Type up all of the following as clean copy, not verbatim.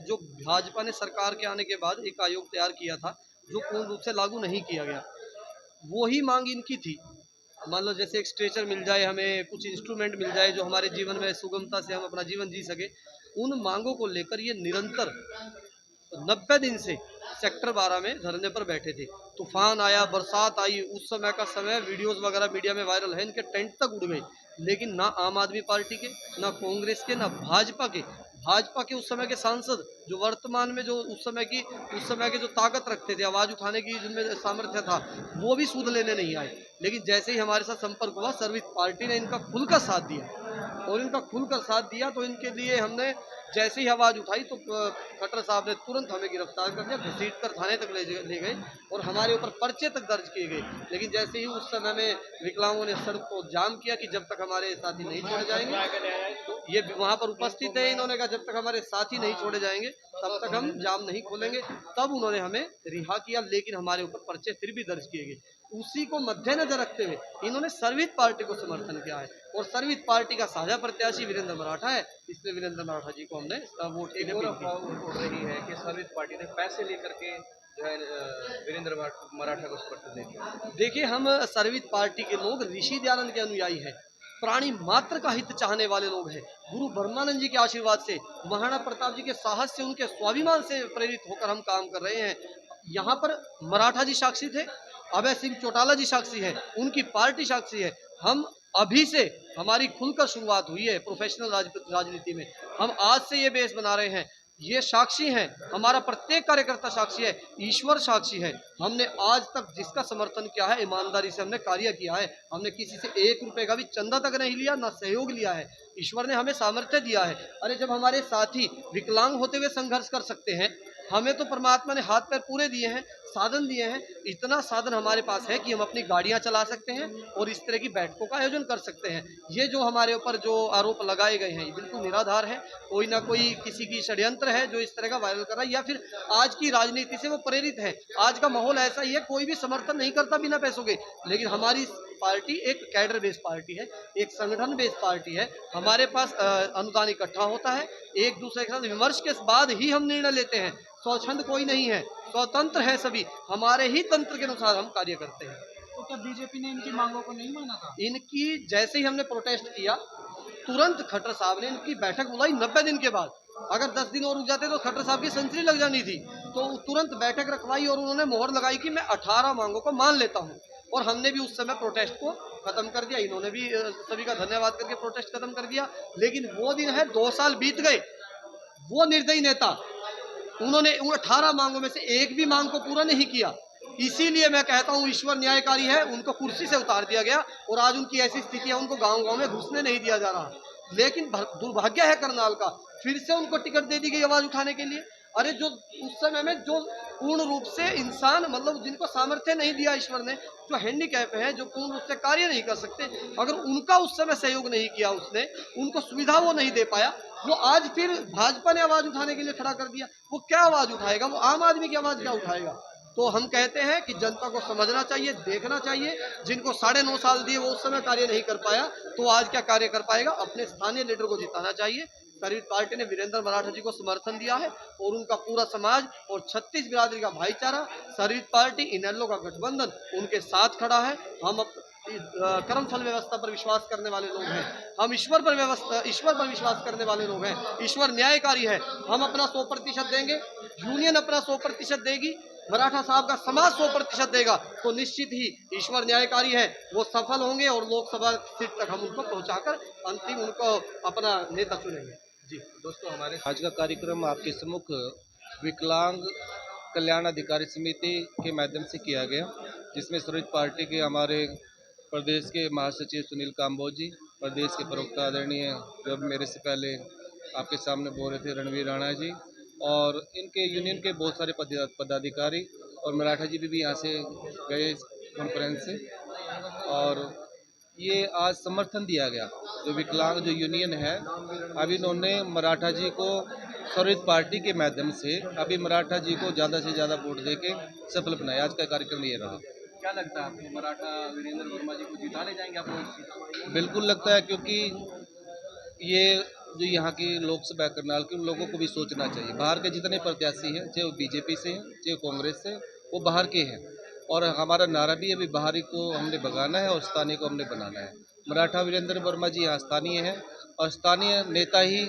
जो भाजपा ने सरकार के आने के बाद एक आयोग तैयार किया था, जो पूर्ण रूप से लागू नहीं किया गया, वो ही मांग इनकी थी। मान लो जैसे एक स्ट्रेचर मिल जाए, हमें कुछ इंस्ट्रूमेंट मिल जाए जो हमारे जीवन में सुगमता से हम अपना जीवन जी सके। उन मांगों को लेकर ये निरंतर 90 दिन से सेक्टर 12 में धरने पर बैठे थे। तूफान आया, बरसात आई, उस समय का समय वीडियोस वगैरह मीडिया में वायरल है, इनके टेंट तक उड़ गए। लेकिन ना आम आदमी पार्टी के, ना कांग्रेस के, ना भाजपा के उस समय के सांसद, जो वर्तमान में जो उस समय के जो ताकत रखते थे, आवाज उठाने की जिनमें सामर्थ्य था, वो भी सूद लेने नहीं आए। लेकिन जैसे ही हमारे साथ संपर्क हुआ, सर्विस पार्टी ने इनका खुलकर साथ दिया, और इनका खुलकर साथ दिया तो इनके लिए हमने जैसे ही आवाज़ उठाई तो खट्टर साहब ने तुरंत हमें गिरफ्तार कर दिया, घसीट कर थाने तक ले गए और हमारे ऊपर पर्चे तक दर्ज किए गए। लेकिन जैसे ही उस समय में विकलांगों ने सड़क को जाम किया कि जब तक हमारे साथी नहीं छोड़े जाएंगे, तो ये वहाँ पर उपस्थित है, इन्होंने कहा जब तक हमारे साथी नहीं छोड़े जाएंगे तब तक हम जाम नहीं खोलेंगे। तब उन्होंने हमें रिहा किया, लेकिन हमारे ऊपर पर्चे फिर भी दर्ज किए गए। उसी को मद्देनजर रखते हुए इन्होंने सर्विस पार्टी को समर्थन किया है, और सर्विस पार्टी का साझा प्रत्याशी वीरेंद्र मराठा है, इसलिए वीरेंद्र मराठा जी को हमने वोट के लिए उड़ रही है कि सर्विस पार्टी ने पैसे लेकर के जो है वीरेंद्र मराठा को समर्थन दे दिया। देखिए, हम सर्विस पार्टी के लोग ऋषि दयानंद के अनुयायी हैं, प्राणी मात्र का हित चाहने वाले लोग हैं। गुरु ब्रह्मानंद जी के आशीर्वाद से, महाराणा प्रताप जी के साहस से, उनके स्वाभिमान से प्रेरित होकर हम काम कर रहे हैं। यहाँ पर मराठा जी साक्षी थे, अभय सिंह चौटाला जी साक्षी है, उनकी पार्टी साक्षी है। हम अभी से हमारी खुलकर शुरुआत हुई है प्रोफेशनल राजनीति में। हम आज से ये बेस बना रहे हैं, ये साक्षी हैं, हमारा प्रत्येक कार्यकर्ता साक्षी है, ईश्वर साक्षी है। हमने आज तक जिसका समर्थन किया है, ईमानदारी से हमने कार्य किया है। हमने किसी से 1 रुपए का भी चंदा तक नहीं लिया, ना सहयोग लिया है। ईश्वर ने हमें सामर्थ्य दिया है। अरे जब हमारे साथी विकलांग होते हुए संघर्ष कर सकते हैं, हमें तो परमात्मा ने हाथ पैर पूरे दिए हैं, साधन दिए हैं। इतना साधन हमारे पास है कि हम अपनी गाड़ियां चला सकते हैं और इस तरह की बैठकों का आयोजन कर सकते हैं। ये जो हमारे ऊपर जो आरोप लगाए गए हैं, ये बिल्कुल निराधार है। कोई ना कोई किसी की षड्यंत्र है जो इस तरह का वायरल कर रहा है, या फिर आज की राजनीति से वो प्रेरित है। आज का माहौल ऐसा ही है, कोई भी समर्थन नहीं करता बिना पैसों के। लेकिन हमारी पार्टी एक कैडर बेस्ड पार्टी है, एक संगठन बेस्ड पार्टी है। हमारे पास अनुदान इकट्ठा होता है, एक दूसरे के साथ विमर्श के बाद ही हम निर्णय लेते हैं। स्वच्छंद कोई नहीं है, स्वतंत्र है सभी, हमारे ही तंत्र के अनुसार हम कार्य करते हैं। तो क्या बीजेपी ने इनकी मांगों को नहीं माना था? इनकी जैसे ही हमने प्रोटेस्ट किया, तुरंत खट्टर साहब ने इनकी बैठक बुलाई 90 दिन के बाद। अगर 10 दिन और रुक जाते तो खट्टर साहब की सेंचुरी लग जानी थी। तो तुरंत बैठक रखवाई और उन्होंने मोहर लगाई कि मैं 18 मांगों को मान लेता हूँ। और हमने भी उस समय प्रोटेस्ट को खत्म कर दिया, इन्होंने भी सभी का धन्यवाद करके प्रोटेस्ट खत्म कर दिया। लेकिन वो दिन है, 2 साल बीत गए, वो निर्दयी नेता, उन्होंने उन 18 मांगों में से एक भी मांग को पूरा नहीं किया। इसीलिए मैं कहता हूँ ईश्वर न्यायकारी है, उनको कुर्सी से उतार दिया गया और आज उनकी ऐसी स्थिति है, उनको गांव-गांव में घुसने नहीं दिया जा रहा। लेकिन दुर्भाग्य है करनाल का, फिर से उनको टिकट दे दी गई आवाज उठाने के लिए। अरे जो उस समय में जो पूर्ण रूप से इंसान, मतलब जिनको सामर्थ्य नहीं दिया ईश्वर ने, जो हैंडीकैप है, जो पूर्ण रूप से कार्य नहीं कर सकते, अगर उनका उस समय सहयोग नहीं किया, उसने उनको सुविधा वो नहीं दे पाया, वो आज फिर भाजपा ने आवाज उठाने के लिए खड़ा कर दिया। वो क्या आवाज उठाएगा? वो आम आदमी की आवाज क्या उठाएगा? तो हम कहते हैं कि जनता को समझना चाहिए, देखना चाहिए। जिनको 9.5 साल दिए वो उस समय कार्य नहीं कर पाया, तो आज क्या कार्य कर पाएगा? अपने स्थानीय लीडर को जिताना चाहिए। सर्विस पार्टी ने वीरेंद्र मराठा जी को समर्थन दिया है, और उनका पूरा समाज और 36 बिरादरी का भाईचारा, सर्विस पार्टी, इनेलो का गठबंधन उनके साथ खड़ा है। हम कर्म फल व्यवस्था पर विश्वास करने वाले लोग हैं, हम ईश्वर पर विश्वास करने वाले लोग हैं। ईश्वर न्यायकारी है, हम अपना 100% देंगे, यूनियन अपना 100% देगी, मराठा साहब का समाज 100% देगा, तो निश्चित ही ईश्वर न्यायकारी है, वो सफल होंगे और लोकसभा सीट तक हम उनको पहुंचाकर अंतिम उनको अपना नेता चुनेंगे। जी दोस्तों, हमारे आज का कार्यक्रम आपके सम्मुख विकलांग कल्याण अधिकारी समिति के माध्यम से किया गया, जिसमें सर्विस पार्टी के हमारे प्रदेश के महासचिव सुनील काम्बोज जी, प्रदेश के प्रवक्ता आदरणीय जो मेरे से पहले आपके सामने बोल रहे थे रणवीर राणा जी, और इनके यूनियन के बहुत सारे पदाधिकारी और मराठा जी भी यहाँ से गए कॉन्फ्रेंस से, और ये आज समर्थन दिया गया। जो विकलांग जो यूनियन है, अभी इन्होंने मराठा जी को सर्विस पार्टी के माध्यम से अभी मराठा जी को ज़्यादा से ज़्यादा वोट देके सफल बनाया। आज का कार्यक्रम ये रहा। क्या लगता है आपको, मराठा वीरेंद्र वर्मा जी को जिता ले जाएंगे आप लोग? बिल्कुल लगता है, क्योंकि ये जो यहाँ की लोकसभा करनाल के उन लोगों को भी सोचना चाहिए। बाहर के जितने प्रत्याशी हैं, चाहे वो बीजेपी से हैं, चाहे वो कांग्रेस से, वो बाहर के हैं। और हमारा नारा भी अभी बाहरी को हमने भगाना है और स्थानीय को हमने बनाना है। मराठा वीरेंद्र वर्मा जी यहाँ स्थानीय हैं और स्थानीय नेता ही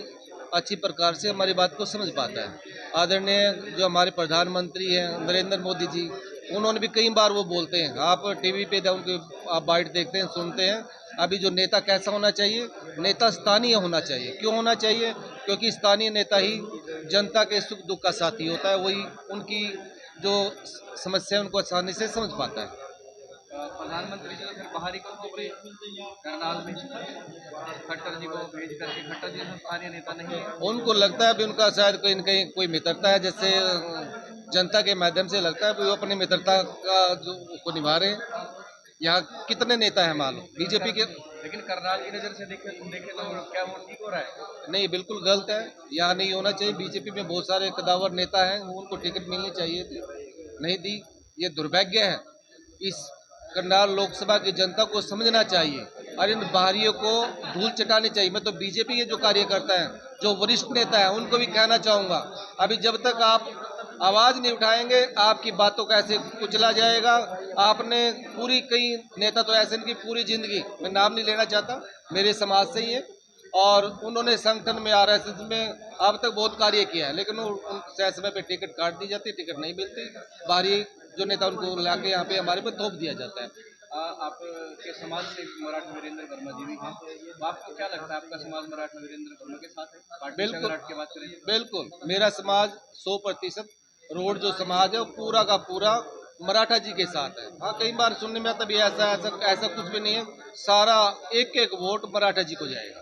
अच्छी प्रकार से हमारी बात को समझ पाता है। आदरणीय जो हमारे प्रधानमंत्री हैं नरेंद्र मोदी जी, उन्होंने भी कई बार वो बोलते हैं, आप टीवी पे उनके आप बाइट देखते हैं, सुनते हैं। अभी जो नेता कैसा होना चाहिए, नेता स्थानीय होना चाहिए। क्यों होना चाहिए? क्योंकि स्थानीय नेता ही जनता के सुख दुख का साथी होता है, वही उनकी जो समस्या उनको आसानी से समझ पाता है। प्रधानमंत्री जी तो फिर बाहरी को बोले करनाल में खट्टर जी को भेज करके, खट्टर जी तो स्थानीय नेता नहीं है। उनको लगता है अभी उनका शायद कहीं न कहीं कोई मित्रता है, जैसे जनता के माध्यम से लगता है कि वो अपनी मित्रता का जो उसको निभा रहे हैं। यहाँ कितने नेता हैं मालूम बीजेपी के? लेकिन करनाल की नजर से देखे तो क्या वो ठीक हो रहा है? नहीं, बिल्कुल गलत है। यहाँ नहीं होना चाहिए। बीजेपी में बहुत सारे कदावर नेता हैं, उनको टिकट मिलनी चाहिए थी, नहीं दी। ये दुर्भाग्य है। इस करनाल लोकसभा की जनता को समझना चाहिए और इन बाहरियों को धूल चटानी चाहिए। मैं तो बीजेपी के जो कार्यकर्ता हैं, जो वरिष्ठ नेता हैं, उनको भी कहना चाहूँगा, अभी जब तक आप आवाज़ नहीं उठाएंगे, आपकी बातों का ऐसे कुचला जाएगा। आपने पूरी कई नेता तो ऐसे इनकी पूरी जिंदगी, मैं नाम नहीं लेना चाहता, मेरे समाज से ही है और उन्होंने संगठन में RSS में अब तक बहुत कार्य किया है, लेकिन उन समय पे टिकट काट दी जाती है, टिकट नहीं मिलती। बाहरी जो नेता उनको लाके यहाँ पे हमारे पे थोप दिया जाता है। आपके समाज से मराठा वीरेंद्र वर्मा जी भी हैं, तो आपको क्या लगता है आपका समाज मराठा वीरेंद्र वर्मा के साथ है? पार्टी से अगर हट के बात करें तो? बिल्कुल, मेरा समाज 100% रोड जो समाज है वो पूरा का पूरा मराठा जी के साथ है। हाँ, कई बार सुनने में आता भी ऐसा कुछ भी नहीं है। सारा एक एक वोट मराठा जी को जाएगा।